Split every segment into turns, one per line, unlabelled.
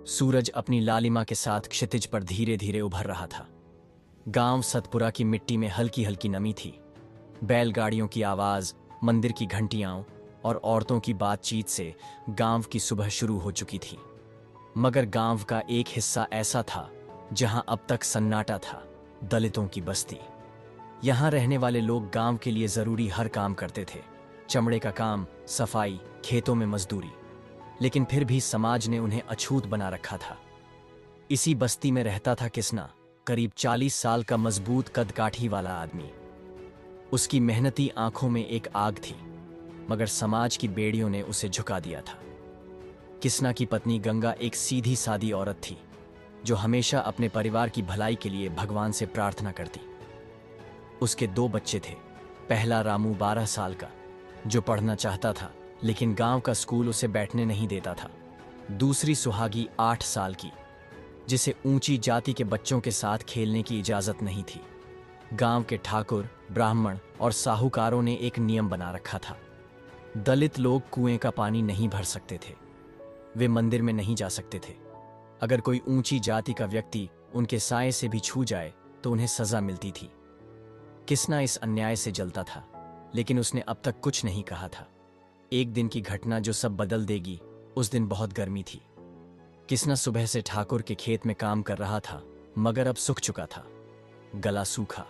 सूरज अपनी लालिमा के साथ क्षितिज पर धीरे धीरे उभर रहा था। गांव सतपुरा की मिट्टी में हल्की हल्की नमी थी। बैलगाड़ियों की आवाज, मंदिर की घंटियां और औरतों की बातचीत से गांव की सुबह शुरू हो चुकी थी। मगर गांव का एक हिस्सा ऐसा था जहां अब तक सन्नाटा था, दलितों की बस्ती। यहां रहने वाले लोग गांव के लिए जरूरी हर काम करते थे, चमड़े का काम, सफाई, खेतों में मजदूरी। लेकिन फिर भी समाज ने उन्हें अछूत बना रखा था। इसी बस्ती में रहता था किसना, करीब 40 साल का मजबूत कदकाठी वाला आदमी। उसकी मेहनती आंखों में एक आग थी, मगर समाज की बेड़ियों ने उसे झुका दिया था। किसना की पत्नी गंगा एक सीधी सादी औरत थी, जो हमेशा अपने परिवार की भलाई के लिए भगवान से प्रार्थना करती। उसके 2 बच्चे थे। पहला रामू 12 साल का, जो पढ़ना चाहता था लेकिन गांव का स्कूल उसे बैठने नहीं देता था। दूसरी सुहागी 8 साल की, जिसे ऊंची जाति के बच्चों के साथ खेलने की इजाजत नहीं थी। गांव के ठाकुर, ब्राह्मण और साहूकारों ने एक नियम बना रखा था। दलित लोग कुएं का पानी नहीं भर सकते थे, वे मंदिर में नहीं जा सकते थे। अगर कोई ऊंची जाति का व्यक्ति उनके साये से भी छू जाए तो उन्हें सजा मिलती थी। किसना इस अन्याय से जलता था, लेकिन उसने अब तक कुछ नहीं कहा था। एक दिन की घटना जो सब बदल देगी। उस दिन बहुत गर्मी थी। किसना सुबह से ठाकुर के खेत में काम कर रहा था, मगर अब सूख चुका था। गला सूखा,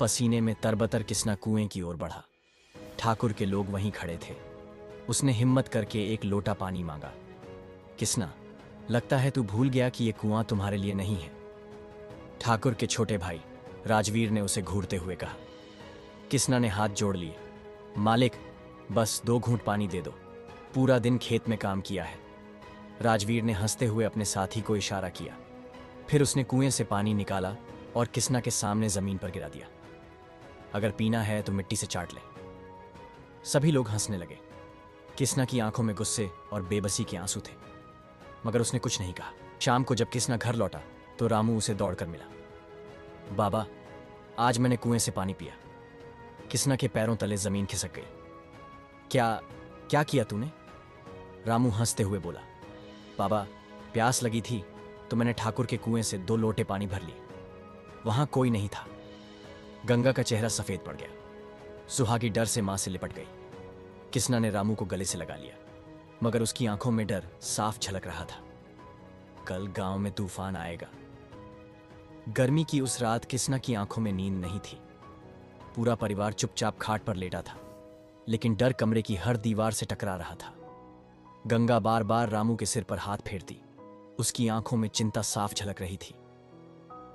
पसीने में तरबतर किसना कुएं की ओर बढ़ा। ठाकुर के लोग वहीं खड़े थे। उसने हिम्मत करके एक लोटा पानी मांगा। किसना, लगता है तू भूल गया कि ये कुआं तुम्हारे लिए नहीं है। ठाकुर के छोटे भाई राजवीर ने उसे घूरते हुए कहा। किसना ने हाथ जोड़ लिए। मालिक, बस 2 घूंट पानी दे दो, पूरा दिन खेत में काम किया है। राजवीर ने हंसते हुए अपने साथी को इशारा किया। फिर उसने कुएं से पानी निकाला और किसना के सामने जमीन पर गिरा दिया। अगर पीना है तो मिट्टी से चाट ले। सभी लोग हंसने लगे। किसना की आंखों में गुस्से और बेबसी के आंसू थे, मगर उसने कुछ नहीं कहा। शाम को जब किसना घर लौटा तो रामू उसे दौड़कर मिला। बाबा, आज मैंने कुएं से पानी पिया। किसना के पैरों तले जमीन खिसक गई। क्या क्या किया तूने? रामू हंसते हुए बोला। बाबा, प्यास लगी थी तो मैंने ठाकुर के कुएं से 2 लोटे पानी भर लिए। वहां कोई नहीं था। गंगा का चेहरा सफेद पड़ गया। सुहागी डर से मां से लिपट गई। किसना ने रामू को गले से लगा लिया, मगर उसकी आंखों में डर साफ झलक रहा था। कल गांव में तूफान आएगा। गर्मी की उस रात किसना की आंखों में नींद नहीं थी। पूरा परिवार चुपचाप खाट पर लेटा था, लेकिन डर कमरे की हर दीवार से टकरा रहा था। गंगा बार बार रामू के सिर पर हाथ फेरती। उसकी आंखों में चिंता साफ झलक रही थी।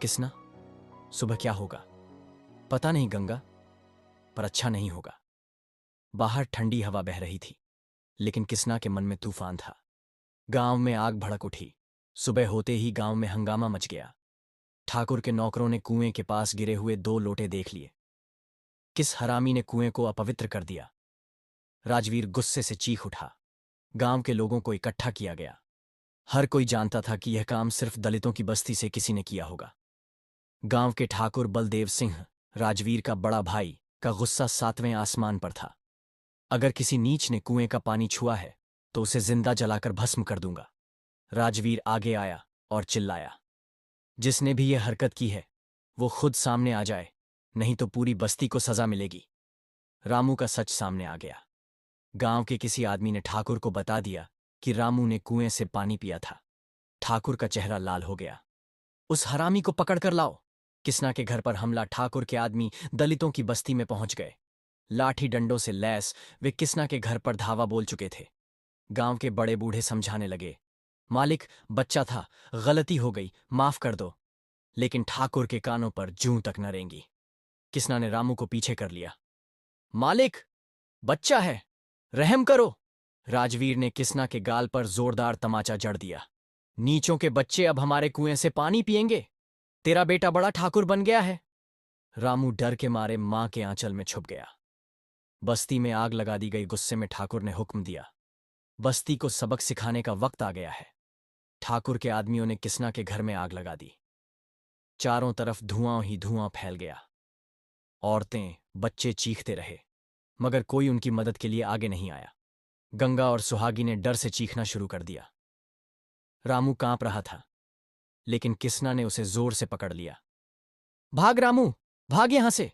किसना, सुबह क्या होगा? पता नहीं गंगा, पर अच्छा नहीं होगा। बाहर ठंडी हवा बह रही थी, लेकिन किसना के मन में तूफान था। गांव में आग भड़क उठी। सुबह होते ही गांव में हंगामा मच गया। ठाकुर के नौकरों ने कुएं के पास गिरे हुए 2 लोटे देख लिए। किस हरामी ने कुएं को अपवित्र कर दिया? राजवीर गुस्से से चीख उठा। गांव के लोगों को इकट्ठा किया गया। हर कोई जानता था कि यह काम सिर्फ दलितों की बस्ती से किसी ने किया होगा। गांव के ठाकुर बलदेव सिंह, राजवीर का बड़ा भाई, का गुस्सा 7वें आसमान पर था। अगर किसी नीच ने कुएं का पानी छुआ है तो उसे जिंदा जलाकर भस्म कर दूंगा। राजवीर आगे आया और चिल्लाया, जिसने भी यह हरकत की है वो खुद सामने आ जाए, नहीं तो पूरी बस्ती को सजा मिलेगी। रामू का सच सामने आ गया। गांव के किसी आदमी ने ठाकुर को बता दिया कि रामू ने कुएं से पानी पिया था। ठाकुर का चेहरा लाल हो गया। उस हरामी को पकड़ कर लाओ। किसना के घर पर हमला। ठाकुर के आदमी दलितों की बस्ती में पहुंच गए। लाठी डंडों से लैस वे किसना के घर पर धावा बोल चुके थे। गांव के बड़े बूढ़े समझाने लगे, मालिक, बच्चा था, गलती हो गई, माफ कर दो। लेकिन ठाकुर के कानों पर जूं तक न रेंगी। किसना ने रामू को पीछे कर लिया। मालिक, बच्चा है, रहम करो। राजवीर ने किसना के गाल पर जोरदार तमाचा जड़ दिया। नीचों के बच्चे अब हमारे कुएं से पानी पिएंगे? तेरा बेटा बड़ा ठाकुर बन गया है। रामू डर के मारे मां के आंचल में छुप गया। बस्ती में आग लगा दी गई। गुस्से में ठाकुर ने हुक्म दिया, बस्ती को सबक सिखाने का वक्त आ गया है। ठाकुर के आदमियों ने किसना के घर में आग लगा दी। चारों तरफ धुआं ही धुआं फैल गया। औरतें, बच्चे चीखते रहे, मगर कोई उनकी मदद के लिए आगे नहीं आया। गंगा और सुहागी ने डर से चीखना शुरू कर दिया। रामू कांप रहा था, लेकिन किसना ने उसे जोर से पकड़ लिया। भाग रामू, भाग यहां से।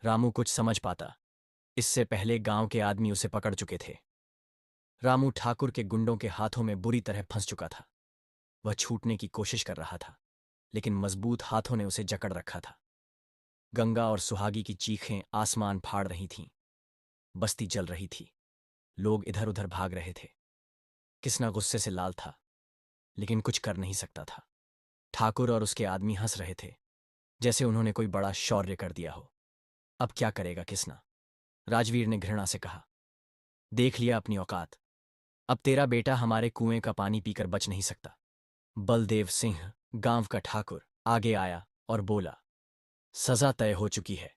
रामू कुछ समझ पाता, इससे पहले गांव के आदमी उसे पकड़ चुके थे। रामू ठाकुर के गुंडों के हाथों में बुरी तरह फंस चुका था। वह छूटने की कोशिश कर रहा था, लेकिन मजबूत हाथों ने उसे जकड़ रखा था। गंगा और सुहागी की चीखें आसमान फाड़ रही थीं। बस्ती जल रही थी। लोग इधर उधर भाग रहे थे। किसना गुस्से से लाल था, लेकिन कुछ कर नहीं सकता था। ठाकुर और उसके आदमी हंस रहे थे, जैसे उन्होंने कोई बड़ा शौर्य कर दिया हो। अब क्या करेगा किसना? राजवीर ने घृणा से कहा। देख लिया अपनी औकात। अब तेरा बेटा हमारे कुएं का पानी पीकर बच नहीं सकता। बलदेव सिंह, गांव का ठाकुर, आगे आया और बोला, सजा तय हो चुकी है।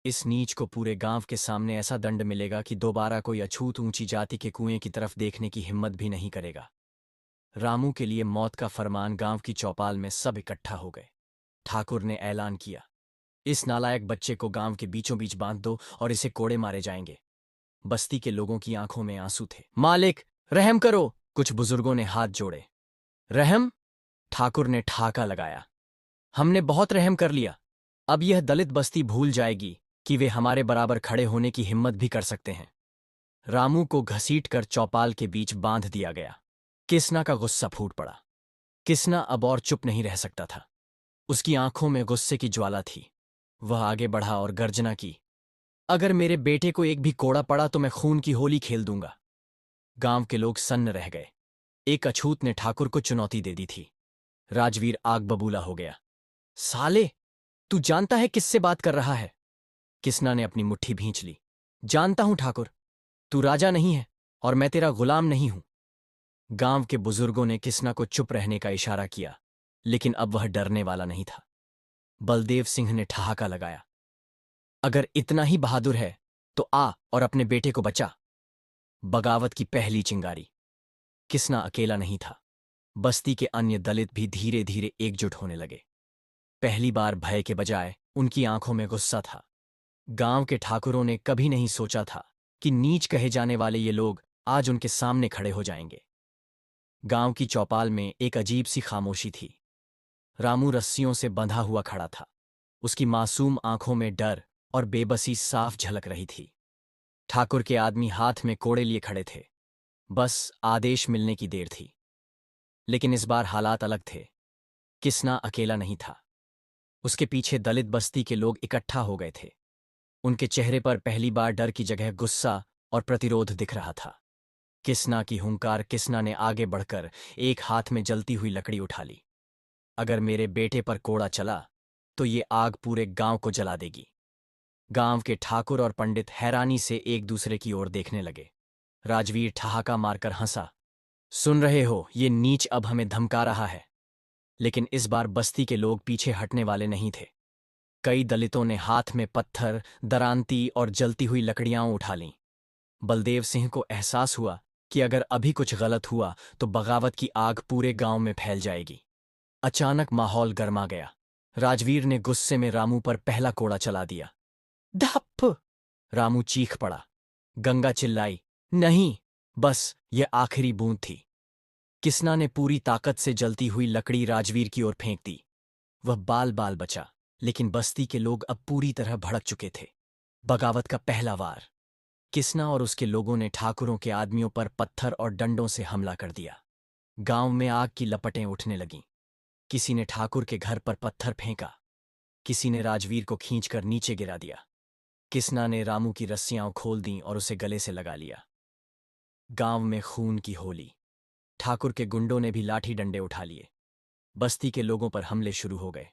इस नीच को पूरे गांव के सामने ऐसा दंड मिलेगा कि दोबारा कोई अछूत ऊंची जाति के कुएं की तरफ देखने की हिम्मत भी नहीं करेगा। रामू के लिए मौत का फरमान गांव की चौपाल में सब इकट्ठा हो गए। ठाकुर ने ऐलान किया, इस नालायक बच्चे को गांव के बीचों बीच बांध दो और इसे कोड़े मारे जाएंगे। बस्ती के लोगों की आंखों में आंसू थे। मालिक, रहम करो, कुछ बुजुर्गों ने हाथ जोड़े। रहम? ठाकुर ने ठाका लगाया। हमने बहुत रहम कर लिया। अब यह दलित बस्ती भूल जाएगी कि वे हमारे बराबर खड़े होने की हिम्मत भी कर सकते हैं। रामू को घसीटकर चौपाल के बीच बांध दिया गया। किसना का गुस्सा फूट पड़ा। किसना अब और चुप नहीं रह सकता था। उसकी आंखों में गुस्से की ज्वाला थी। वह आगे बढ़ा और गर्जना की, अगर मेरे बेटे को एक भी कोड़ा पड़ा तो मैं खून की होली खेल दूंगा। गांव के लोग सन्न रह गए। एक अछूत ने ठाकुर को चुनौती दे दी थी। राजवीर आग बबूला हो गया। साले, तू जानता है किससे बात कर रहा है? किसना ने अपनी मुट्ठी भींच ली। जानता हूं ठाकुर, तू राजा नहीं है और मैं तेरा गुलाम नहीं हूं। गांव के बुजुर्गों ने किसना को चुप रहने का इशारा किया, लेकिन अब वह डरने वाला नहीं था। बलदेव सिंह ने ठहाका लगाया, अगर इतना ही बहादुर है तो आ और अपने बेटे को बचा। बगावत की पहली चिंगारी। किसना अकेला नहीं था। बस्ती के अन्य दलित भी धीरे धीरे एकजुट होने लगे। पहली बार भय के बजाय उनकी आंखों में गुस्सा था। गांव के ठाकुरों ने कभी नहीं सोचा था कि नीच कहे जाने वाले ये लोग आज उनके सामने खड़े हो जाएंगे। गांव की चौपाल में एक अजीब सी खामोशी थी। रामू रस्सियों से बंधा हुआ खड़ा था। उसकी मासूम आंखों में डर और बेबसी साफ झलक रही थी। ठाकुर के आदमी हाथ में कोड़े लिए खड़े थे। बस आदेश मिलने की देर थी। लेकिन इस बार हालात अलग थे। किसना अकेला नहीं था। उसके पीछे दलित बस्ती के लोग इकट्ठा हो गए थे। उनके चेहरे पर पहली बार डर की जगह गुस्सा और प्रतिरोध दिख रहा था। किसना की हुंकार। किसना ने आगे बढ़कर एक हाथ में जलती हुई लकड़ी उठा ली। अगर मेरे बेटे पर कोड़ा चला तो ये आग पूरे गांव को जला देगी। गांव के ठाकुर और पंडित हैरानी से एक दूसरे की ओर देखने लगे। राजवीर ठहाका मारकर हंसा, सुन रहे हो, ये नीच अब हमें धमका रहा है। लेकिन इस बार बस्ती के लोग पीछे हटने वाले नहीं थे। कई दलितों ने हाथ में पत्थर, दरांती और जलती हुई लकड़ियां उठा लीं। बलदेव सिंह को एहसास हुआ कि अगर अभी कुछ गलत हुआ तो बगावत की आग पूरे गांव में फैल जाएगी। अचानक माहौल गर्मा गया। राजवीर ने गुस्से में रामू पर पहला कोड़ा चला दिया। धप्प! रामू चीख पड़ा। गंगा चिल्लाई, नहीं, बस यह आखिरी बूंद थी। किसना ने पूरी ताकत से जलती हुई लकड़ी राजवीर की ओर फेंक दी। वह बाल बाल बचा, लेकिन बस्ती के लोग अब पूरी तरह भड़क चुके थे। बगावत का पहला वार। किसना और उसके लोगों ने ठाकुरों के आदमियों पर पत्थर और डंडों से हमला कर दिया। गांव में आग की लपटें उठने लगीं। किसी ने ठाकुर के घर पर पत्थर फेंका। किसी ने राजवीर को खींचकर नीचे गिरा दिया। किसना ने रामू की रस्सियां खोल दीं और उसे गले से लगा लिया। गांव में खून की होली। ठाकुर के गुंडों ने भी लाठी डंडे उठा लिए। बस्ती के लोगों पर हमले शुरू हो गए।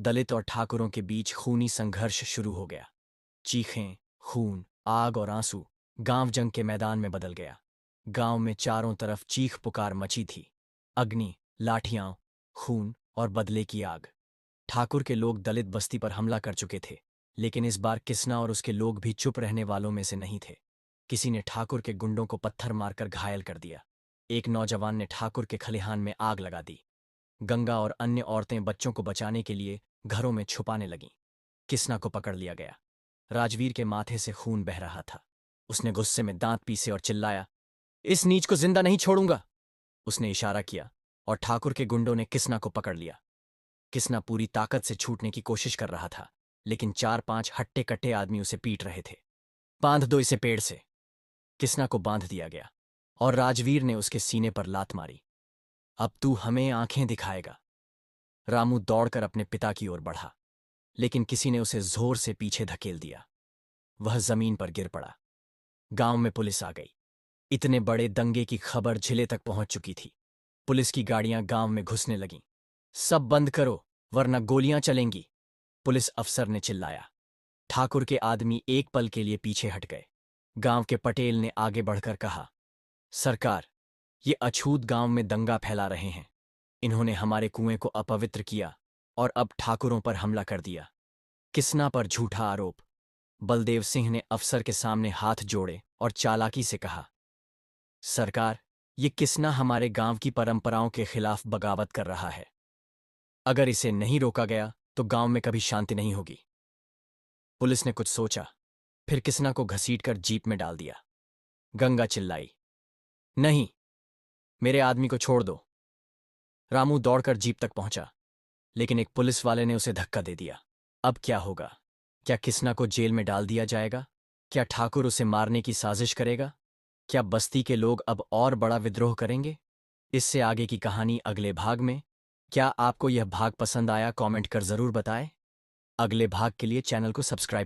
दलित और ठाकुरों के बीच खूनी संघर्ष शुरू हो गया। चीखें, खून, आग और आंसू। गांव जंग के मैदान में बदल गया। गांव में चारों तरफ चीख पुकार मची थी। अग्नि, लाठियां, खून और बदले की आग। ठाकुर के लोग दलित बस्ती पर हमला कर चुके थे, लेकिन इस बार किसना और उसके लोग भी चुप रहने वालों में से नहीं थे। किसी ने ठाकुर के गुंडों को पत्थर मारकर घायल कर दिया। एक नौजवान ने ठाकुर के खलिहान में आग लगा दी। गंगा और अन्य औरतें बच्चों को बचाने के लिए घरों में छुपाने लगीं। किसना को पकड़ लिया गया। राजवीर के माथे से खून बह रहा था। उसने गुस्से में दांत पीसे और चिल्लाया, इस नीच को जिंदा नहीं छोड़ूंगा। उसने इशारा किया, और ठाकुर के गुंडों ने किसना को पकड़ लिया। किसना पूरी ताकत से छूटने की कोशिश कर रहा था, लेकिन 4-5 हट्टे कट्टे आदमी उसे पीट रहे थे। बांध दो इसे पेड़ से। किसना को बांध दिया गया और राजवीर ने उसके सीने पर लात मारी। अब तू हमें आंखें दिखाएगा। रामू दौड़कर अपने पिता की ओर बढ़ा, लेकिन किसी ने उसे जोर से पीछे धकेल दिया। वह जमीन पर गिर पड़ा। गांव में पुलिस आ गई। इतने बड़े दंगे की खबर जिले तक पहुंच चुकी थी। पुलिस की गाड़ियां गांव में घुसने लगीं। सब बंद करो, वरना गोलियां चलेंगी, पुलिस अफसर ने चिल्लाया। ठाकुर के आदमी एक पल के लिए पीछे हट गए। गांव के पटेल ने आगे बढ़कर कहा, सरकार, ये अछूत गांव में दंगा फैला रहे हैं। इन्होंने हमारे कुएं को अपवित्र किया और अब ठाकुरों पर हमला कर दिया। किसना पर झूठा आरोप। बलदेव सिंह ने अफसर के सामने हाथ जोड़े और चालाकी से कहा, सरकार, ये किसना हमारे गांव की परंपराओं के खिलाफ बगावत कर रहा है। अगर इसे नहीं रोका गया तो गांव में कभी शांति नहीं होगी। पुलिस ने कुछ सोचा, फिर किसना को घसीटकर जीप में डाल दिया। गंगा चिल्लाई, नहीं, मेरे आदमी को छोड़ दो। रामू दौड़कर जीप तक पहुंचा, लेकिन एक पुलिस वाले ने उसे धक्का दे दिया। अब क्या होगा? क्या किसना को जेल में डाल दिया जाएगा? क्या ठाकुर उसे मारने की साजिश करेगा? क्या बस्ती के लोग अब और बड़ा विद्रोह करेंगे? इससे आगे की कहानी अगले भाग में। क्या आपको यह भाग पसंद आया? कमेंट कर जरूर बताएं। अगले भाग के लिए चैनल को सब्सक्राइब